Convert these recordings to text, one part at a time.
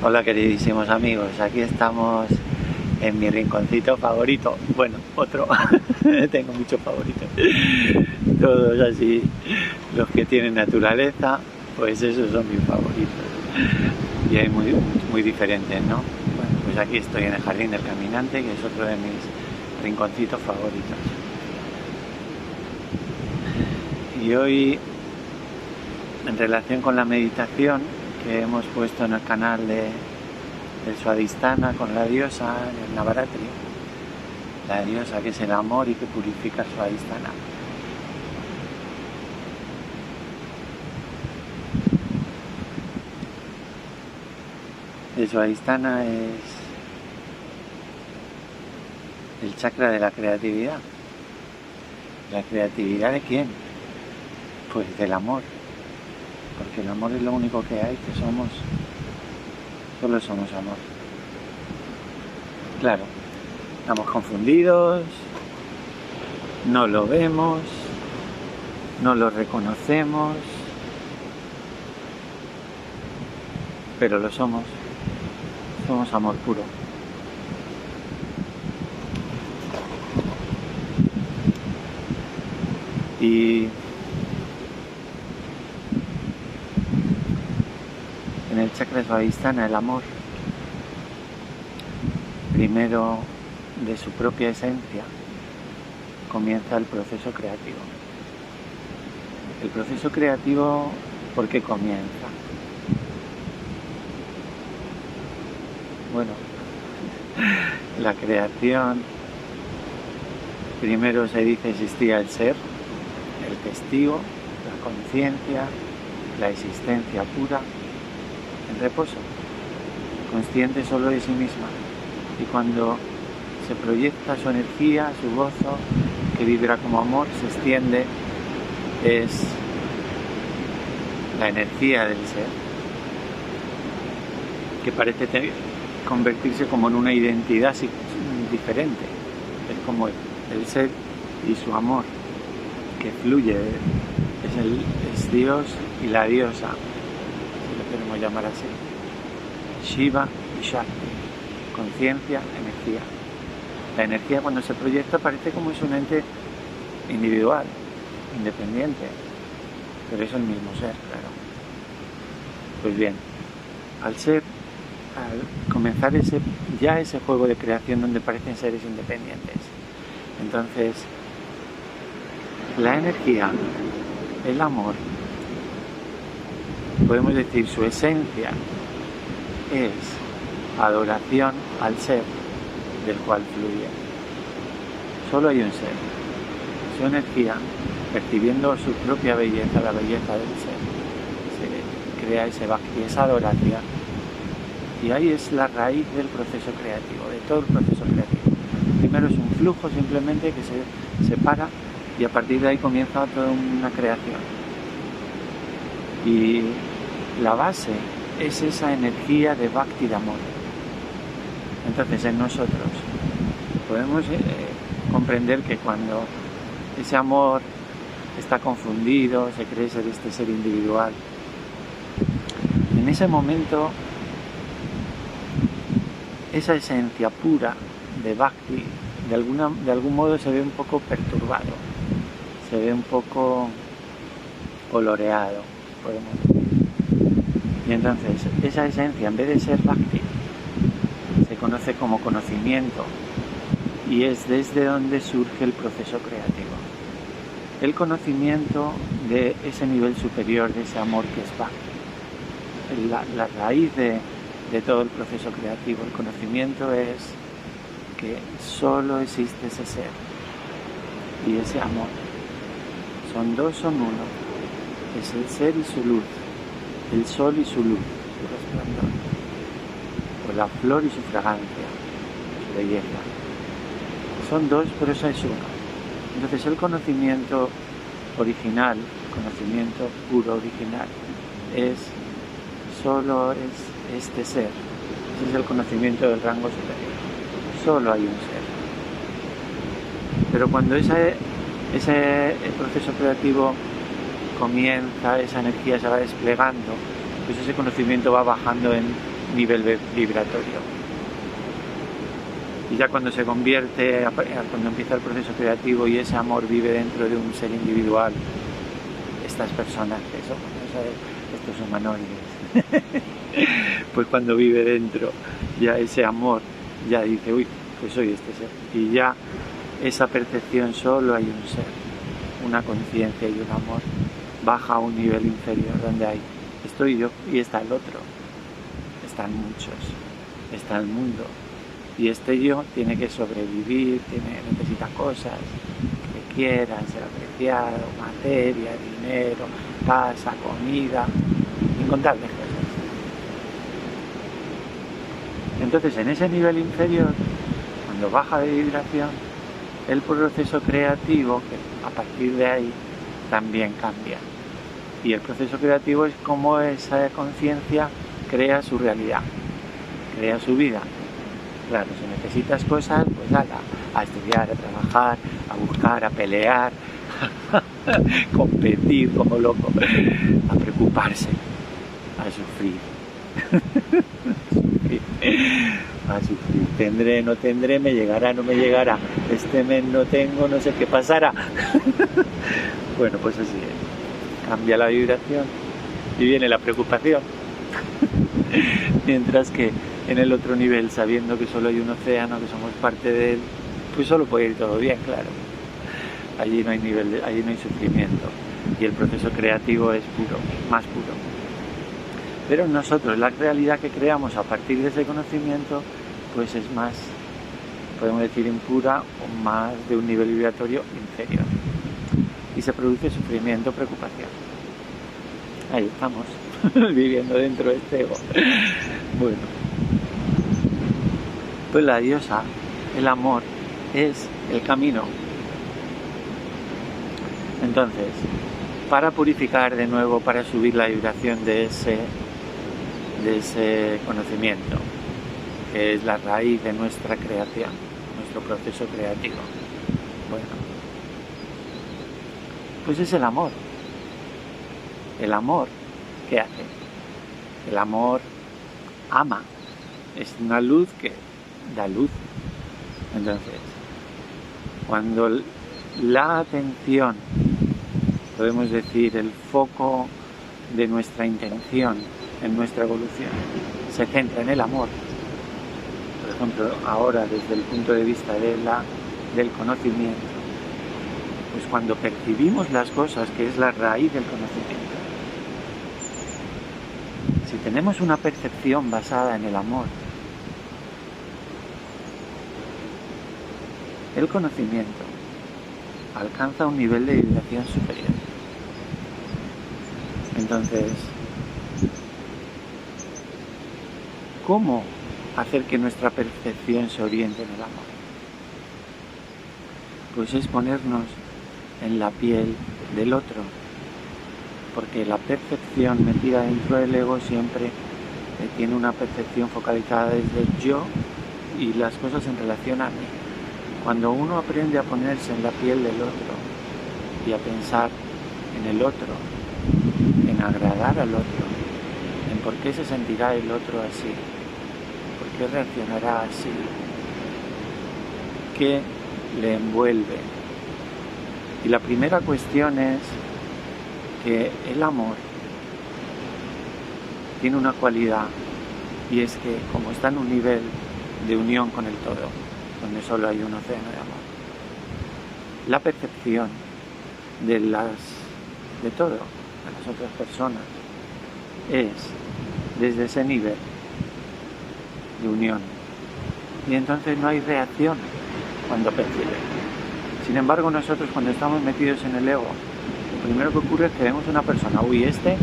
Hola queridísimos amigos, aquí estamos en mi rinconcito favorito. Bueno, otro, tengo muchos favoritos. Todos así, los que tienen naturaleza, pues esos son mis favoritos. Y hay muy diferentes, ¿no? Bueno, pues aquí estoy en el Jardín del Caminante, que es otro de mis rinconcitos favoritos. Y hoy, en relación con la meditación que hemos puesto en el canal del Swadhisthana con la diosa, el Navaratri, la diosa que es el amor y que purifica el Swadhisthana. El Swadhisthana es el chakra de la creatividad. ¿La creatividad de quién? Pues del amor. Porque el amor es lo único que hay, que somos, solo somos amor. Claro, estamos confundidos, no lo vemos, no lo reconocemos, pero lo somos amor puro. Y en el chakra Swadhisthana, el amor, primero de su propia esencia, comienza el proceso creativo. El proceso creativo, ¿por qué comienza? Bueno, la creación, primero se dice existía el ser, el testigo, la conciencia, la existencia pura, en reposo, consciente solo de sí misma. Y cuando se proyecta su energía, su gozo, que vibra como amor, se extiende, es la energía del ser, que parece convertirse como en una identidad diferente. Es como el ser y su amor, que fluye, es Dios y la diosa, si lo queremos llamar así. Shiva y Shakti, conciencia, energía. La energía cuando se proyecta parece como es un ente individual, independiente, pero es el mismo ser, claro. Pues bien, al comenzar ese juego de creación donde parecen seres independientes, entonces la energía, el amor, podemos decir su esencia es adoración al ser del cual fluye. Solo hay un ser. Su energía, percibiendo su propia belleza, la belleza del ser, se crea ese bhakti, esa adoración. Y ahí es la raíz del proceso creativo, de todo el proceso creativo. Primero es un flujo simplemente que se separa y a partir de ahí comienza toda una creación. Y la base es esa energía de bhakti, de amor. Entonces en nosotros podemos comprender que cuando ese amor está confundido, se cree ser este ser individual, en ese momento esa esencia pura de bhakti de algún modo se ve un poco perturbado, se ve un poco coloreado, podemos decir. Y entonces esa esencia, en vez de ser bhakti, se conoce como conocimiento, y es desde donde surge el proceso creativo. El conocimiento de ese nivel superior, de ese amor que es bhakti. La raíz de todo el proceso creativo, el conocimiento es que solo existe ese ser y ese amor. Son dos, son uno. Es el ser y su luz, el sol y su luz, su resplandor, o la flor y su fragancia, su belleza. Son dos, pero esa es una. Entonces el conocimiento original, el conocimiento puro original, solo es este ser. Ese es el conocimiento del rango superior. Solo hay un ser. Pero cuando el proceso creativo comienza, esa energía se va desplegando, pues ese conocimiento va bajando en nivel vibratorio. Y ya cuando se convierte, cuando empieza el proceso creativo y ese amor vive dentro de un ser individual, estas personas que son, estos humanoides, pues cuando vive dentro ya ese amor, ya dice, uy, pues soy este ser. Y ya esa percepción, solo hay un ser, una conciencia y un amor, baja a un nivel inferior donde estoy yo y está el otro, están muchos, está el mundo. Y este yo tiene que sobrevivir, necesita cosas que quieran ser apreciado, materia, dinero, casa, comida, incontables cosas. Entonces, en ese nivel inferior, cuando baja de vibración, el proceso creativo, que a partir de ahí también cambia. Y el proceso creativo es como esa conciencia crea su realidad, crea su vida. Claro, si necesitas cosas, pues a estudiar, a trabajar, a buscar, a pelear, a competir como loco, a preocuparse, a sufrir. A sufrir. Tendré, no tendré, me llegará, no me llegará. Este mes no tengo, no sé qué pasará. Bueno, pues así es. Cambia la vibración y viene la preocupación. Mientras que en el otro nivel, sabiendo que solo hay un océano, que somos parte de él, pues solo puede ir todo bien, claro. Allí no hay allí no hay sufrimiento. Y el proceso creativo es puro, más puro. Pero nosotros, la realidad que creamos a partir de ese conocimiento, pues es más, podemos decir, impura o más de un nivel vibratorio inferior. Y se produce sufrimiento, preocupación. Ahí estamos, viviendo dentro de este ego. Bueno, pues la diosa, el amor, es el camino. Entonces, para purificar de nuevo, para subir la vibración de ese conocimiento, que es la raíz de nuestra creación, nuestro proceso creativo. Bueno, pues es el amor. El amor, ¿qué hace? El amor ama, es una luz que da luz. Entonces, cuando la atención, podemos decir, el foco de nuestra intención en nuestra evolución se centra en el amor, por ejemplo, ahora desde el punto de vista del conocimiento, pues cuando percibimos las cosas, que es la raíz del conocimiento, si tenemos una percepción basada en el amor, el conocimiento alcanza un nivel de vibración superior. Entonces, ¿cómo hacer que nuestra percepción se oriente en el amor? Pues es ponernos en la piel del otro, porque la percepción metida dentro del ego siempre tiene una percepción focalizada desde el yo y las cosas en relación a mí. Cuando uno aprende a ponerse en la piel del otro y a pensar en el otro, en agradar al otro, en por qué se sentirá el otro así, por qué reaccionará así, qué le envuelve. Y la primera cuestión es que el amor tiene una cualidad, y es que como está en un nivel de unión con el todo, donde solo hay un océano de amor, la percepción de todo, de las otras personas, es desde ese nivel de unión. Y entonces no hay reacción cuando percibe. Sin embargo, nosotros cuando estamos metidos en el ego, lo primero que ocurre es que vemos una persona, uy, este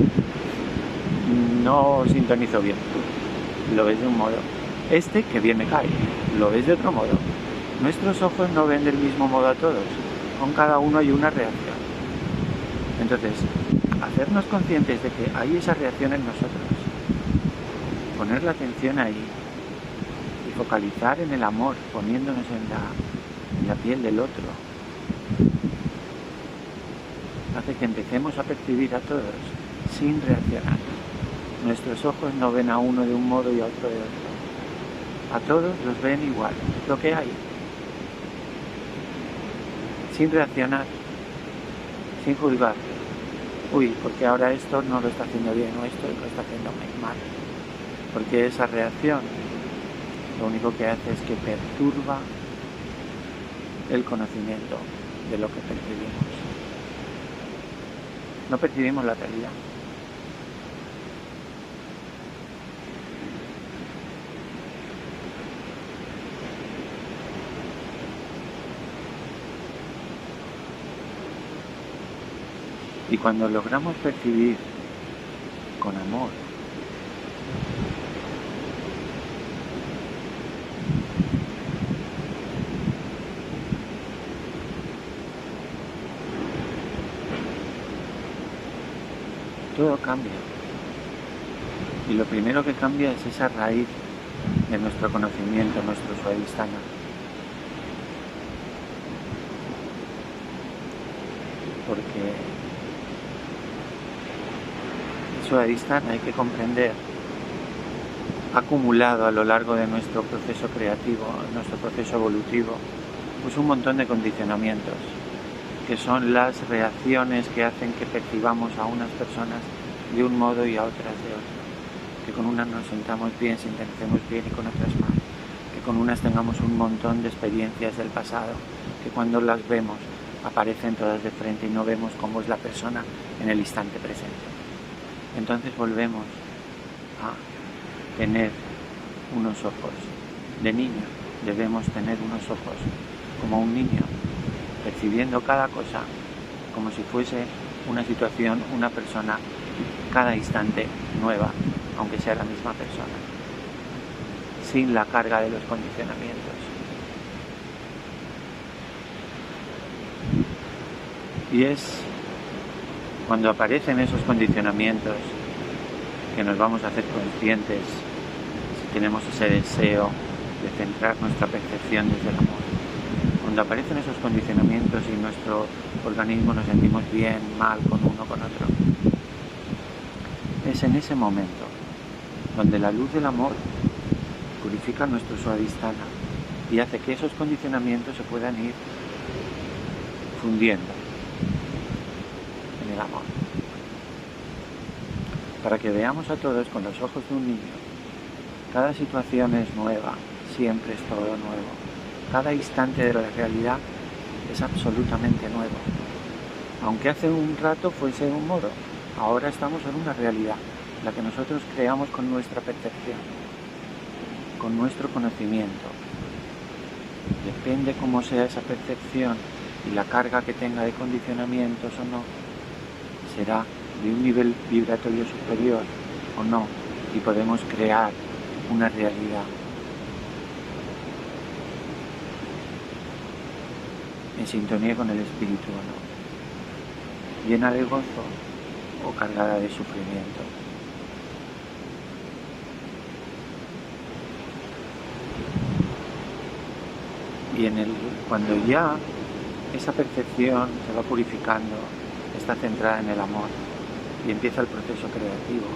no sintonizo bien, lo ves de un modo, este que bien me cae, lo ves de otro modo. Nuestros ojos no ven del mismo modo a todos, con cada uno hay una reacción. Entonces, hacernos conscientes de que hay esa reacción en nosotros, poner la atención ahí y focalizar en el amor, poniéndonos en la piel del otro, hace que empecemos a percibir a todos sin reaccionar. Nuestros ojos no ven a uno de un modo y a otro de otro. A todos los ven igual, lo que hay. Sin reaccionar, sin juzgar. Uy, porque ahora esto no lo está haciendo bien o esto lo está haciendo mal. Porque esa reacción lo único que hace es que perturba el conocimiento de lo que percibimos. No percibimos la realidad. Y cuando logramos percibir con amor, todo cambia. Y lo primero que cambia es esa raíz de nuestro conocimiento, nuestro Svadhisthana. Porque el Svadhisthana, hay que comprender, ha acumulado a lo largo de nuestro proceso creativo, nuestro proceso evolutivo, pues un montón de condicionamientos, que son las reacciones que hacen que percibamos a unas personas de un modo y a otras de otro. Que con unas nos sentamos bien, sintonicemos bien y con otras mal. Que con unas tengamos un montón de experiencias del pasado, que cuando las vemos aparecen todas de frente y no vemos cómo es la persona en el instante presente. Entonces volvemos a tener unos ojos de niño. Debemos tener unos ojos como un niño, percibiendo cada cosa como si fuese una situación, una persona, cada instante nueva, aunque sea la misma persona, sin la carga de los condicionamientos. Y es cuando aparecen esos condicionamientos que nos vamos a hacer conscientes, si tenemos ese deseo de centrar nuestra percepción desde el amor. Cuando aparecen esos condicionamientos y nuestro organismo nos sentimos bien, mal, con uno, con otro, es en ese momento donde la luz del amor purifica nuestro Svadhisthana y hace que esos condicionamientos se puedan ir fundiendo en el amor. Para que veamos a todos con los ojos de un niño, cada situación es nueva, siempre es todo nuevo. Cada instante de la realidad es absolutamente nuevo. Aunque hace un rato fuese de un modo, ahora estamos en una realidad, la que nosotros creamos con nuestra percepción, con nuestro conocimiento. Depende cómo sea esa percepción y la carga que tenga de condicionamientos o no, será de un nivel vibratorio superior o no, y podemos crear una realidad en sintonía con el espíritu o no, llena de gozo o cargada de sufrimiento. Y cuando ya esa percepción se va purificando, está centrada en el amor y empieza el proceso creativo.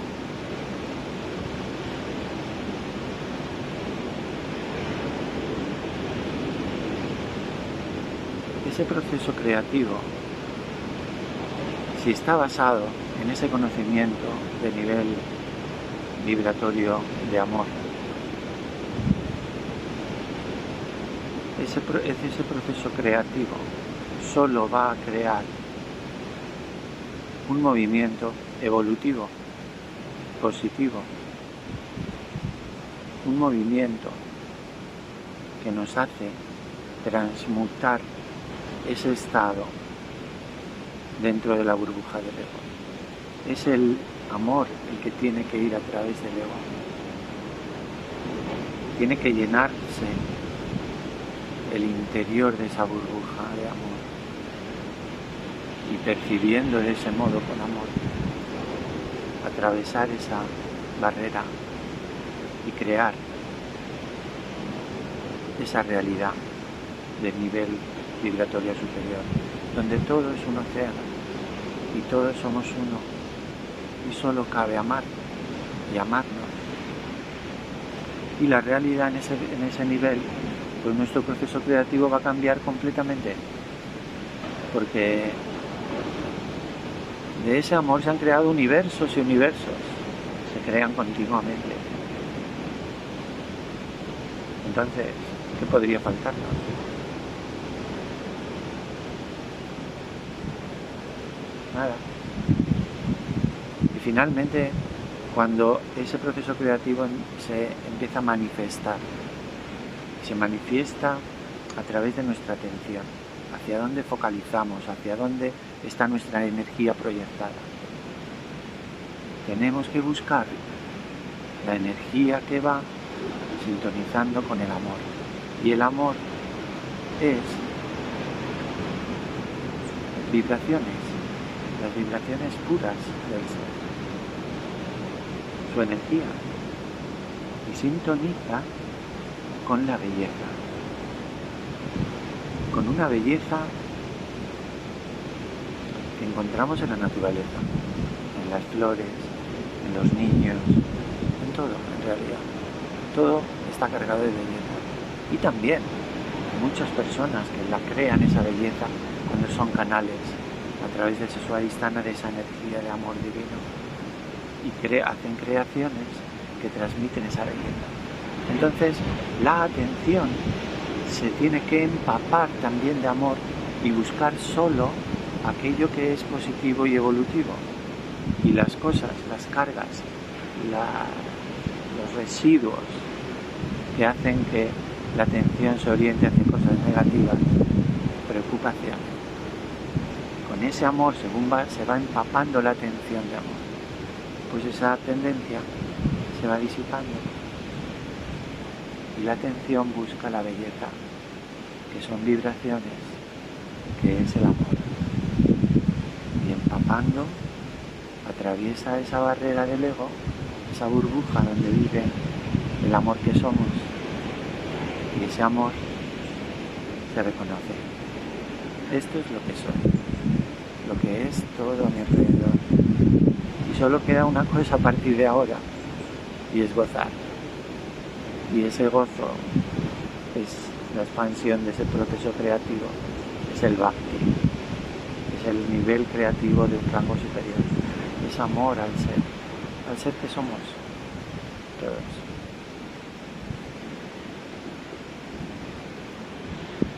Ese proceso creativo, si está basado en ese conocimiento de nivel vibratorio de amor, ese proceso creativo solo va a crear un movimiento evolutivo, positivo, un movimiento que nos hace transmutar ese estado dentro de la burbuja del ego. Es el amor el que tiene que ir a través del ego. Tiene que llenarse el interior de esa burbuja de amor y percibiendo de ese modo con amor, atravesar esa barrera y crear esa realidad de nivel vibratorio superior, donde todo es un océano y todos somos uno y solo cabe amar y amarnos. Y la realidad en ese nivel, pues nuestro proceso creativo va a cambiar completamente, porque de ese amor se han creado universos y universos, se crean continuamente. Entonces, ¿qué podría faltarnos? Nada. Y finalmente, cuando ese proceso creativo se empieza a manifestar, se manifiesta a través de nuestra atención, hacia dónde focalizamos, hacia dónde está nuestra energía proyectada. Tenemos que buscar la energía que va sintonizando con el amor. Y el amor es vibraciones, las vibraciones puras del ser, su energía, y sintoniza con la belleza, con una belleza que encontramos en la naturaleza, en las flores, en los niños, en todo, en realidad. Todo está cargado de belleza. Y también muchas personas que la crean esa belleza cuando son canales a través de su suavistana, de esa energía de amor divino, y hacen creaciones que transmiten esa belleza. Entonces la atención se tiene que empapar también de amor y buscar solo aquello que es positivo y evolutivo, y las cosas, las cargas, los residuos que hacen que la atención se oriente hacia cosas negativas, preocupación. Con ese amor, según se va empapando la atención de amor, pues esa tendencia se va disipando y la atención busca la belleza, que son vibraciones, que es el amor. Y empapando, atraviesa esa barrera del ego, esa burbuja donde vive el amor que somos, y ese amor se reconoce. Esto es lo que soy, lo que es todo a mi alrededor. Y solo queda una cosa a partir de ahora, y es gozar. Y ese gozo es la expansión de ese proceso creativo, es el bhakti, es el nivel creativo de un rango superior, es amor al ser que somos todos.